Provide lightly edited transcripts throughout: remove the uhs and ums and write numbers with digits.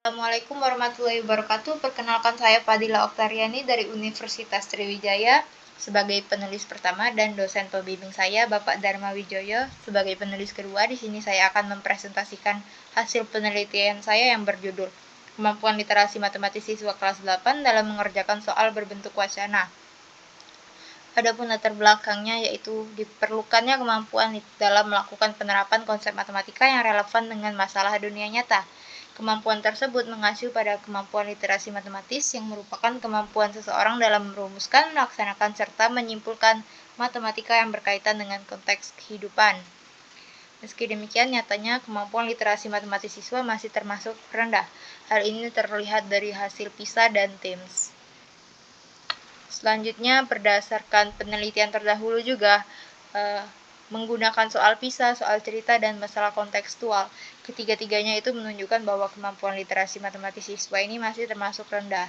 Assalamualaikum warahmatullahi wabarakatuh. Perkenalkan saya Fadila Oktariani dari Universitas Sriwijaya sebagai penulis pertama dan dosen pembimbing saya Bapak Dharma Wijoyo sebagai penulis kedua. Di sini saya akan mempresentasikan hasil penelitian saya yang berjudul Kemampuan Literasi Matematis Siswa Kelas 8 dalam mengerjakan soal berbentuk wacana. Adapun latar belakangnya yaitu diperlukannya kemampuan dalam melakukan penerapan konsep matematika yang relevan dengan masalah dunia nyata. Kemampuan tersebut mengacu pada kemampuan literasi matematis yang merupakan kemampuan seseorang dalam merumuskan, melaksanakan, serta menyimpulkan matematika yang berkaitan dengan konteks kehidupan. Meski demikian, nyatanya kemampuan literasi matematis siswa masih termasuk rendah. Hal ini terlihat dari hasil PISA dan TIMSS. Selanjutnya, berdasarkan penelitian terdahulu juga, menggunakan soal PISA, soal cerita, dan masalah kontekstual. Ketiga-tiganya itu menunjukkan bahwa kemampuan literasi matematis siswa ini masih termasuk rendah.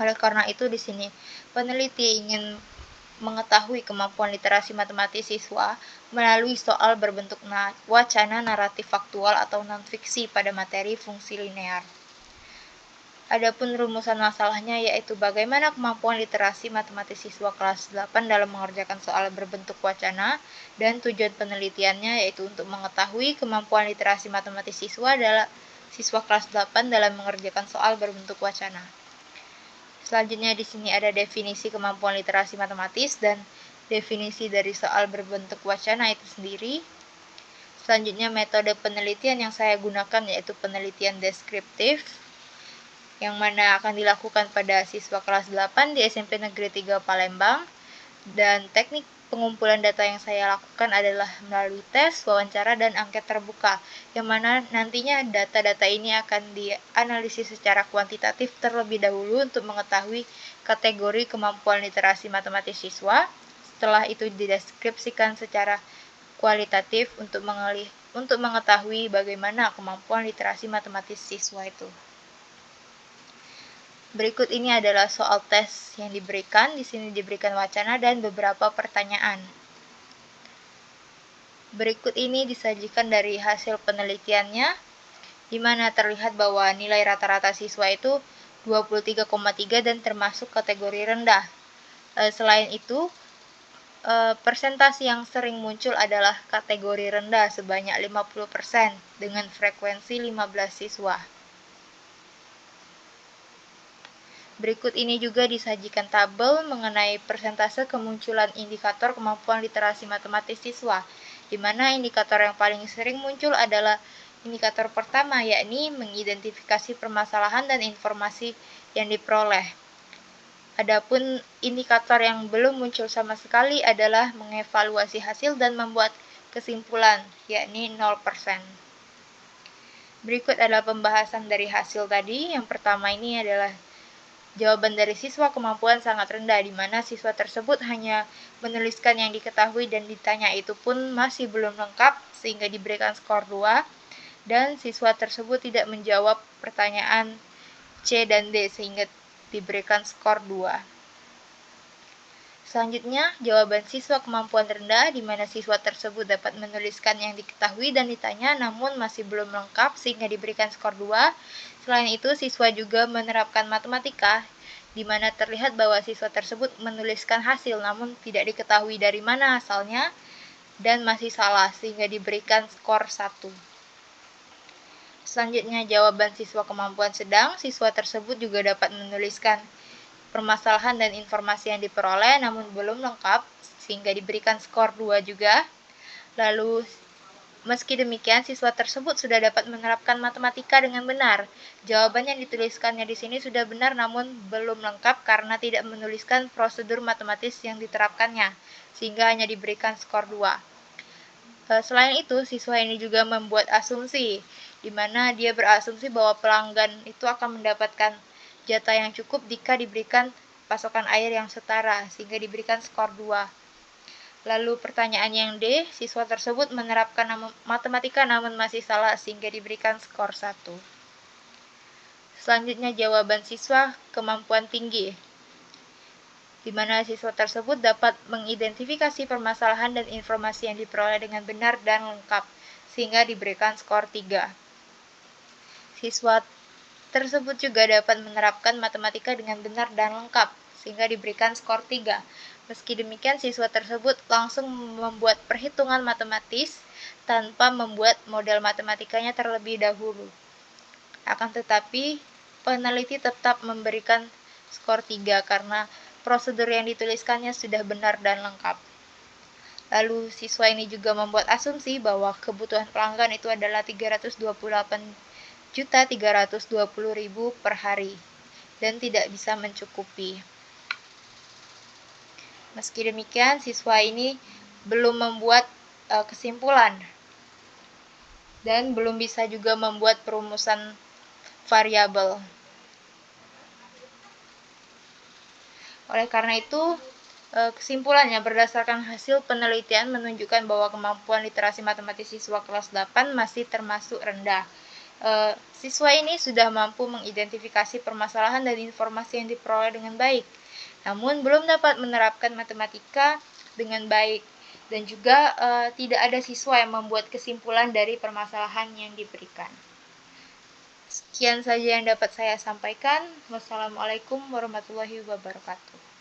Oleh karena itu, di sini peneliti ingin mengetahui kemampuan literasi matematis siswa melalui soal berbentuk wacana naratif faktual atau non-fiksi pada materi fungsi linear. Adapun rumusan masalahnya yaitu bagaimana kemampuan literasi matematis siswa kelas 8 dalam mengerjakan soal berbentuk wacana, dan tujuan penelitiannya yaitu untuk mengetahui kemampuan literasi matematis siswa kelas 8 dalam mengerjakan soal berbentuk wacana. Selanjutnya di sini ada definisi kemampuan literasi matematis dan definisi dari soal berbentuk wacana itu sendiri. Selanjutnya metode penelitian yang saya gunakan yaitu penelitian deskriptif, yang mana akan dilakukan pada siswa kelas 8 di SMP Negeri 3 Palembang, dan teknik pengumpulan data yang saya lakukan adalah melalui tes, wawancara, dan angket terbuka, yang mana nantinya data-data ini akan dianalisis secara kuantitatif terlebih dahulu untuk mengetahui kategori kemampuan literasi matematis siswa. Setelah itu dideskripsikan secara kualitatif untuk mengetahui bagaimana kemampuan literasi matematis siswa itu. Berikut ini adalah soal tes yang diberikan. Di sini diberikan wacana dan beberapa pertanyaan. Berikut ini disajikan dari hasil penelitiannya, di mana terlihat bahwa nilai rata-rata siswa itu 23,3 dan termasuk kategori rendah. Selain itu, persentase yang sering muncul adalah kategori rendah sebanyak 50% dengan frekuensi 15 siswa. Berikut ini juga disajikan tabel mengenai persentase kemunculan indikator kemampuan literasi matematis siswa, di mana indikator yang paling sering muncul adalah indikator pertama, yakni mengidentifikasi permasalahan dan informasi yang diperoleh. Adapun indikator yang belum muncul sama sekali adalah mengevaluasi hasil dan membuat kesimpulan, yakni 0%. Berikut adalah pembahasan dari hasil tadi. Yang pertama ini adalah jawaban dari siswa kemampuan sangat rendah, di mana siswa tersebut hanya menuliskan yang diketahui dan ditanya itu pun masih belum lengkap sehingga diberikan skor 2, dan siswa tersebut tidak menjawab pertanyaan C dan D sehingga diberikan skor 2. Selanjutnya, jawaban siswa kemampuan rendah, di mana siswa tersebut dapat menuliskan yang diketahui dan ditanya namun masih belum lengkap sehingga diberikan skor 2. Selain itu, siswa juga menerapkan matematika, di mana terlihat bahwa siswa tersebut menuliskan hasil namun tidak diketahui dari mana asalnya dan masih salah sehingga diberikan skor 1. Selanjutnya, jawaban siswa kemampuan sedang, siswa tersebut juga dapat menuliskan permasalahan dan informasi yang diperoleh namun belum lengkap sehingga diberikan skor 2 juga. Lalu meski demikian siswa tersebut sudah dapat menerapkan matematika dengan benar. Jawaban yang dituliskannya di sini sudah benar namun belum lengkap karena tidak menuliskan prosedur matematis yang diterapkannya sehingga hanya diberikan skor 2. Selain itu, siswa ini juga membuat asumsi, di mana dia berasumsi bahwa pelanggan itu akan mendapatkan jatah yang cukup jika diberikan pasokan air yang setara, sehingga diberikan skor 2. Lalu pertanyaan yang D, siswa tersebut menerapkan matematika namun masih salah, sehingga diberikan skor 1. Selanjutnya jawaban siswa kemampuan tinggi, di mana siswa tersebut dapat mengidentifikasi permasalahan dan informasi yang diperoleh dengan benar dan lengkap, sehingga diberikan skor 3. Siswa tersebut juga dapat menerapkan matematika dengan benar dan lengkap, sehingga diberikan skor 3. Meski demikian, siswa tersebut langsung membuat perhitungan matematis tanpa membuat model matematikanya terlebih dahulu. Akan tetapi, peneliti tetap memberikan skor 3 karena prosedur yang dituliskannya sudah benar dan lengkap. Lalu siswa ini juga membuat asumsi bahwa kebutuhan pelanggan itu adalah 328.320.000 per hari dan tidak bisa mencukupi. Meski demikian, siswa ini belum membuat kesimpulan dan belum bisa juga membuat perumusan variabel. Oleh karena itu, kesimpulannya, berdasarkan hasil penelitian menunjukkan bahwa kemampuan literasi matematis siswa kelas 8 masih termasuk rendah. Siswa ini sudah mampu mengidentifikasi permasalahan dan informasi yang diperoleh dengan baik, namun belum dapat menerapkan matematika dengan baik, dan juga tidak ada siswa yang membuat kesimpulan dari permasalahan yang diberikan. Sekian saja yang dapat saya sampaikan. Wassalamualaikum warahmatullahi wabarakatuh.